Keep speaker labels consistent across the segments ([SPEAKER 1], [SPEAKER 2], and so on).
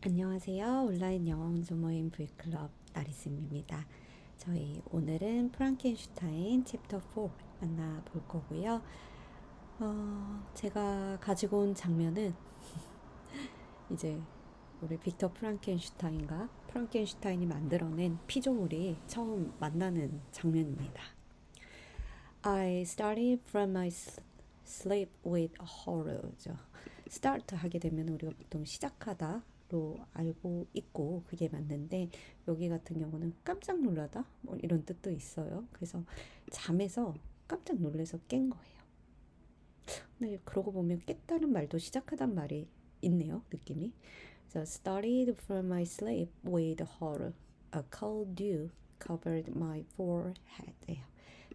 [SPEAKER 1] 안녕하세요. 온라인 영어 원서 모임 V클럽 나리쌤입니다. 저희 오늘은 프랑켄슈타인 챕터 4 만나볼 거고요. 제가 가지고 온 장면은 이제 우리 빅터 프랑켄슈타인과 프랑켄슈타인이 만들어낸 피조물이 처음 만나는 장면입니다. I started from my sleep with horror죠. start 하게 되면 우리가 보통 시작하다로 알고 있고 그게 맞는데 여기 같은 경우는 깜짝 놀라다 뭐 이런 뜻도 있어요. 그래서 잠에서 깜짝 놀라서 깬 거예요. 근데 그러고 보면 깼다는 말도 시작하단 말이 있네요. 느낌이. So started from my sleep with horror. A cold dew covered my forehead.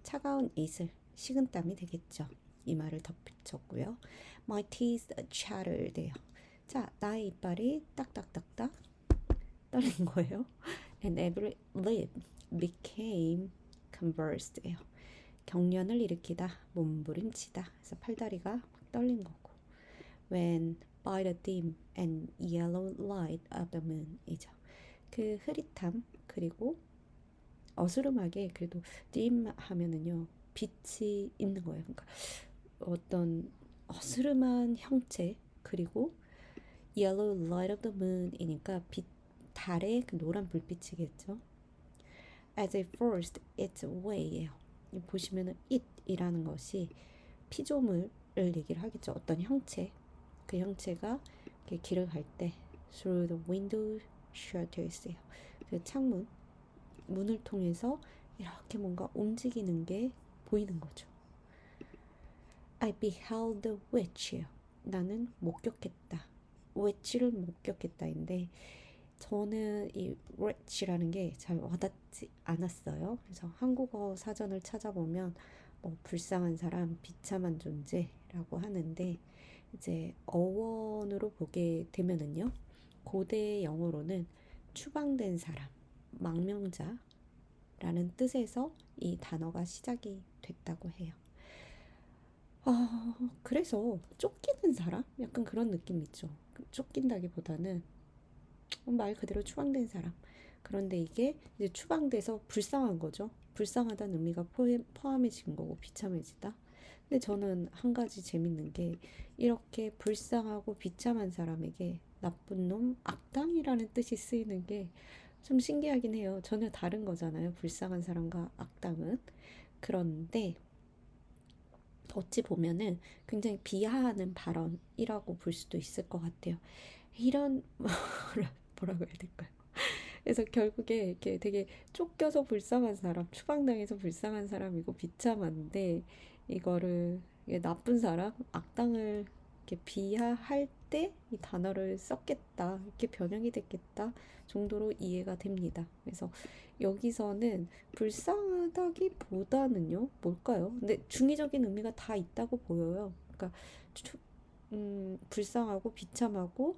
[SPEAKER 1] 차가운 이슬, 식은땀이 되겠죠. 이마를 덮쳤고요. My teeth chattered. 자, 나의 이빨이 딱딱딱딱 떨린 거예요. And every lip became convulsed. 경련을 일으키다, 몸부림치다. 그래서 팔다리가 막 떨린 거고. When by the dim and yellow light of the moon 이죠. 그 흐릿함 그리고 어스름하게 그래도 dim 하면은요 빛이 있는 거예요. 그러니까 어떤 어스름한 형체 그리고 yellow light of the moon이니까 빛 달의 그 노란 불빛이겠죠. As it forced its way 보시면은 it이라는 것이 피조물을 얘기를 하겠죠. 어떤 형체 그 형체가 이렇게 길을 갈 때 through the window shutters예요. 그 창문 문을 통해서 이렇게 뭔가 움직이는 게 보이는 거죠. I beheld the witch예요. 나는 목격했다. witch를 목격했다인데 저는 이 witch라는 게 잘 와닿지 않았어요. 그래서 한국어 사전을 찾아보면 뭐 불쌍한 사람, 비참한 존재라고 하는데 이제 어원으로 보게 되면은요. 고대 영어로는 추방된 사람, 망명자라는 뜻에서 이 단어가 시작이 됐다고 해요. 그래서 쫓기는 사람? 약간 그런 느낌 있죠. 쫓긴다기보다는 말 그대로 추방된 사람. 그런데 이게 이제 추방돼서 불쌍한 거죠. 불쌍하다는 의미가 포함해진 거고 비참해지다. 근데 저는 한 가지 재밌는 게 이렇게 불쌍하고 비참한 사람에게 나쁜 놈, 악당이라는 뜻이 쓰이는 게 좀 신기하긴 해요. 전혀 다른 거잖아요. 불쌍한 사람과 악당은. 그런데 어찌 보면은 굉장히 비하하는 발언이라고 볼 수도 있을 것 같아요. 이런 뭐라고 해야 될까요? 그래서 결국에 이렇게 되게 쫓겨서 불쌍한 사람, 추방당해서 불쌍한 사람이고 비참한데 이거를 나쁜 사람, 악당을 이렇게 비하할 때 이 단어를 썼겠다, 이렇게 변형이 됐겠다 정도로 이해가 됩니다. 그래서 여기서는 불쌍하다기보다는요, 뭘까요? 근데 중의적인 의미가 다 있다고 보여요. 그러니까 불쌍하고 비참하고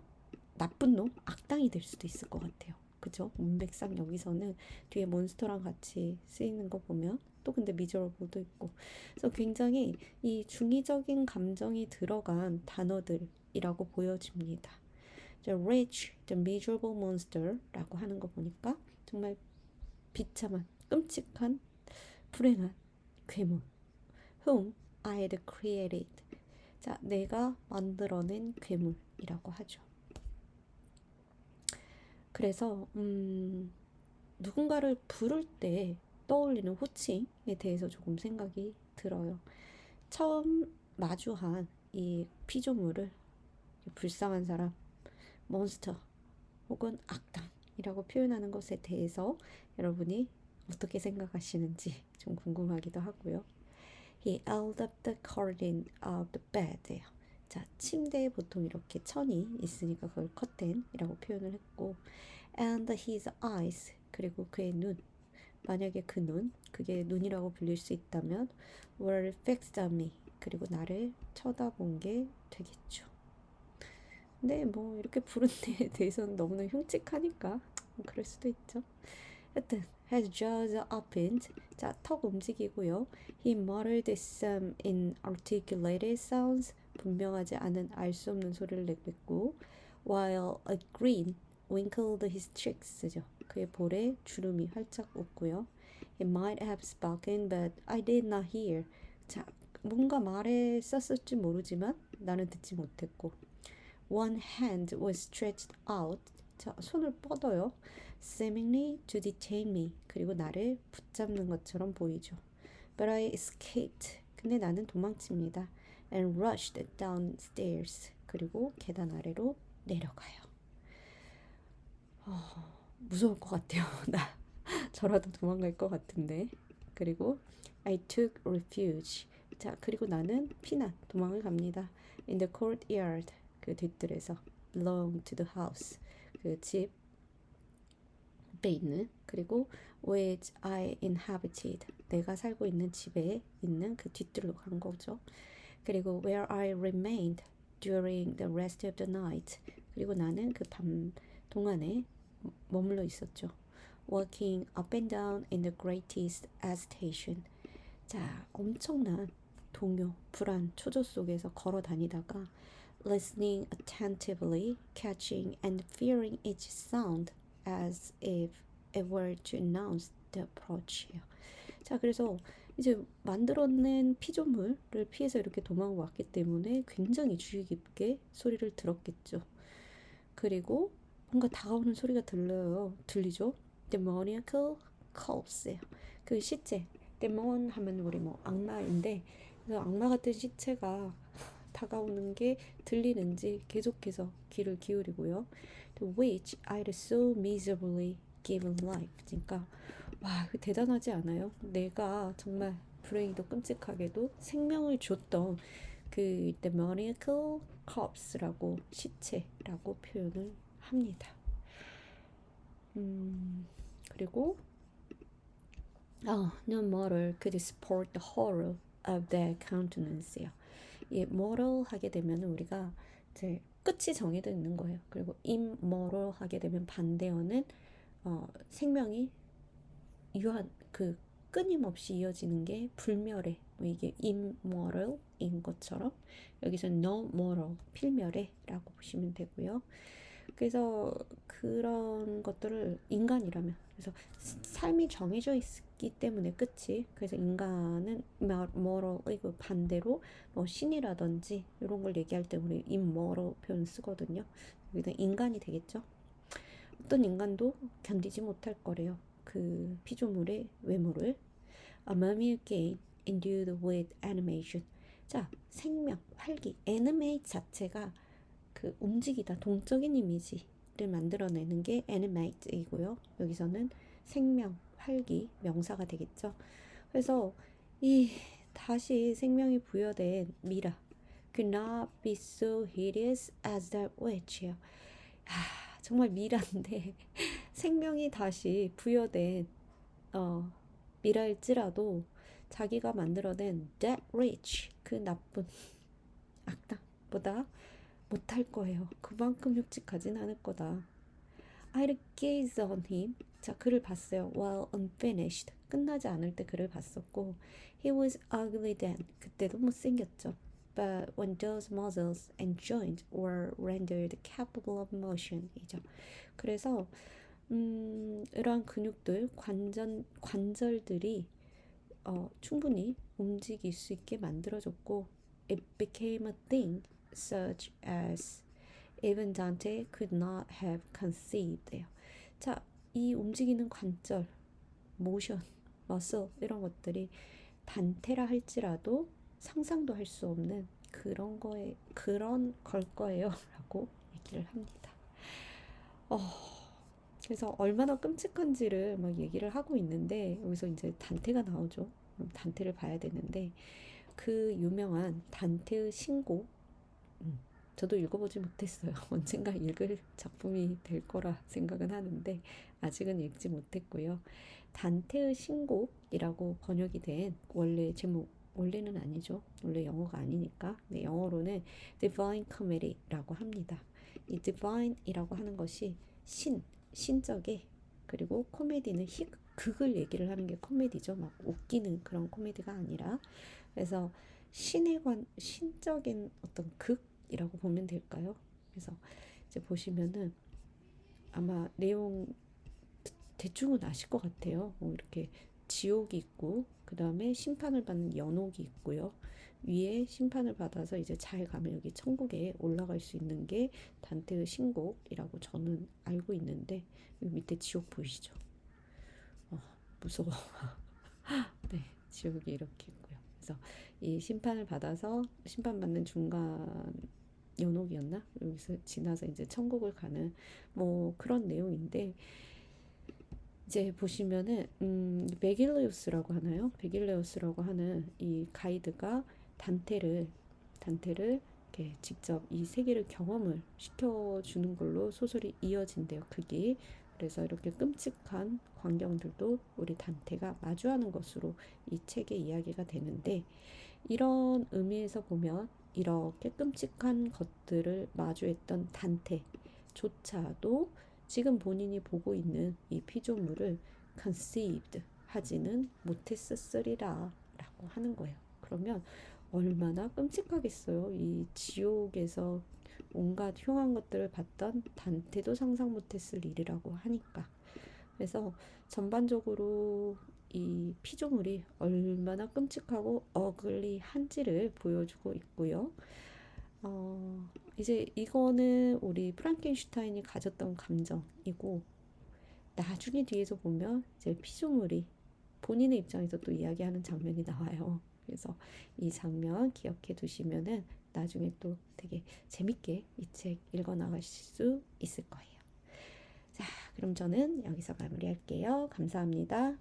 [SPEAKER 1] 나쁜 놈, 악당이 될 수도 있을 것 같아요. 그죠? 문맥상 여기서는 뒤에 몬스터랑 같이 쓰이는 거 보면 또 근데 미저러블도 있고 그래서 굉장히 이 중의적인 감정이 들어간 단어들이라고 보여집니다. Rich, the miserable monster라고 하는 거 보니까 정말 비참한, 끔찍한, 불행한 괴물 whom I had created. 자, 내가 만들어낸 괴물이라고 하죠. 그래서 누군가를 부를 때 떠올리는 호칭에 대해서 조금 생각이 들어요. 처음 마주한 이 피조물을 불쌍한 사람, 몬스터 혹은 악당이라고 표현하는 것에 대해서 여러분이 어떻게 생각하시는지 좀 궁금하기도 하고요. He held up the curtain of the bed. 자, 침대에 보통 이렇게 천이 있으니까 그걸 커튼이라고 표현을 했고 and his eyes 그리고 그의 눈 만약에 그 눈, 그게 눈이라고 불릴 수 있다면 were fixed on me 그리고 나를 쳐다본 게 되겠죠. 근데 뭐 이렇게 부른 데에 대해서는 너무나 흉측하니까 그럴 수도 있죠. 하여튼 has jaws opened 자, 턱 움직이고요. He muttered some inarticulated sounds 분명하지 않은 알 수 없는 소리를 내뱉고 while a grin wrinkled his cheeks죠. 그의 볼에 주름이 활짝 웃고요. He might have spoken, but I did not hear. 자, 뭔가 말했었을지 모르지만 나는 듣지 못했고. One hand was stretched out. 자, 손을 뻗어요. Seemingly to detain me. 그리고 나를 붙잡는 것처럼 보이죠. But I escaped. 근데 나는 도망칩니다. And rushed downstairs. 그리고 계단 아래로 내려가요. 무서울 것 같아요. 나 저라도 도망갈 것 같은데. 그리고 I took refuge. 자, 그리고 나는 피난, 도망을 갑니다. In the courtyard. 그 뒷뜰에서 belong to the house. 그 집에 있는. 그리고 which I inhabited. 내가 살고 있는 집에 있는 그 뒷뜰로 간 거죠. 그리고 where I remained during the rest of the night. 그리고 나는 그 밤 동안에 머물러 있었죠. Walking up and down in the greatest agitation. 자, 엄청난 동요, 불안, 초조 속에서 걸어 다니다가 listening attentively, catching and fearing each sound as if it were to announce the approach. 자, 그래서 이제 만들어낸 피조물을 피해서 이렇게 도망왔기 때문에 굉장히 주의 깊게 소리를 들었겠죠. 그리고 뭔가 다가오는 소리가 들리죠. demoniacal corpse. 그 시체. 데몬 하면 우리 뭐 악마인데, 그래서 악마 같은 시체가 다가오는 게 들리는지 계속해서 귀를 기울이고요. To which I'd so miserably given life. 그러니까 와, 대단하지 않아요? 내가 정말 불행히도 끔찍하게도 생명을 줬던 그 demoniacal corpse라고 시체라고 표현을 합니다. 그리고 no mortal could support the horror of their countenance요. 이 mortal 하게 되면 우리가 이제 끝이 정해져 있는 거예요. 그리고 immortal 하게 되면 반대어는 생명이 유한 그 끊임없이 이어지는 게 불멸해. 뭐 이게 immortal인 것처럼 여기서 no mortal 필멸해라고 보시면 되고요. 그래서 그런 것들을 인간이라면, 그래서 삶이 정해져 있기 때문에 끝이, 그래서 인간은 moral이고 반대로 뭐 신이라든지 이런 걸 얘기할 때 우리 immoral 표현 쓰거든요. 여기다 인간이 되겠죠. 어떤 인간도 견디지 못할 거래요. 그 피조물의 외모를. A mummy again endued with animation. 자, 생명, 활기, animate 자체가 그 움직이다, 동적인 이미지를 만들어내는 게 animate이고요. 여기서는 생명, 활기, 명사가 되겠죠. 그래서 이 다시 생명이 부여된 미라, could not be so hideous as that witch. 정말 미라인데 생명이 다시 부여된 미라일지라도 자기가 만들어낸 that witch, 그 나쁜 악당보다 못할 거예요. 그만큼 흉측하진 않을 거다. I'd gaze on him. 자, 그를 봤어요. While unfinished. 끝나지 않을 때 그를 봤었고, he was ugly then. 그때도 못생겼죠. But when those muscles and joints were rendered capable of motion. 이죠. 그래서 이러한 근육들, 관절들이 충분히 움직일 수 있게 만들어졌고, it became a thing such as even Dante could not have conceived. 자, 이 움직이는 관절, 모션, 머슬 이런 것들이 단테라 할지라도 상상도 할 수 없는 그런 걸 거예요라고 얘기를 합니다. 그래서 얼마나 끔찍한지를 막 얘기를 하고 있는데 여기서 이제 단테가 나오죠. 그럼 단테를 봐야 되는데 그 유명한 단테의 신곡, 저도 읽어보지 못했어요. 언젠가 읽을 작품이 될 거라 생각은 하는데 아직은 읽지 못했고요. 단테의 신곡이라고 번역이 된 원래 제목, 원래는 아니죠. 원래 영어가 아니니까. 네, 영어로는 Divine Comedy라고 합니다. 이 Divine이라고 하는 것이 신적의, 그리고 코미디는 극을 얘기를 하는 게 코미디죠. 막 웃기는 그런 코미디가 아니라. 그래서 신적인 어떤 극이라고 보면 될까요? 그래서 이제 보시면은 아마 내용 대충은 아실 것 같아요. 이렇게 지옥이 있고 그 다음에 심판을 받는 연옥이 있고요. 위에 심판을 받아서 이제 잘 가면 여기 천국에 올라갈 수 있는 게 단테의 신곡이라고 저는 알고 있는데 여기 밑에 지옥 보이시죠? 무서워. 네, 지옥이 이렇게 있고요. 그래서 이 심판을 받아서 심판받는 중간 연옥이었나? 여기서 지나서 이제 천국을 가는 뭐 그런 내용인데 이제 보시면은 베길레우스라고 하나요? 베길레우스라고 하는 이 가이드가 단테를 이렇게 직접 이 세계를 경험을 시켜주는 걸로 소설이 이어진대요. 극이. 그래서 이렇게 끔찍한 광경들도 우리 단테가 마주하는 것으로 이 책의 이야기가 되는데 이런 의미에서 보면 이렇게 끔찍한 것들을 마주했던 단테조차도 지금 본인이 보고 있는 이 피조물을 conceived 하지는 못했으리라 라고 하는 거예요. 그러면 얼마나 끔찍하겠어요. 이 지옥에서 온갖 흉한 것들을 봤던 단테도 상상 못했을 일이라고 하니까. 그래서 전반적으로 이 피조물이 얼마나 끔찍하고 어글리한지를 보여주고 있고요. 이제 이거는 우리 프랑켄슈타인이 가졌던 감정이고 나중에 뒤에서 보면 이제 피조물이 본인의 입장에서 또 이야기하는 장면이 나와요. 그래서 이 장면 기억해 두시면은 나중에 또 되게 재밌게 이 책 읽어 나가실 수 있을 거예요. 자, 그럼 저는 여기서 마무리할게요. 감사합니다.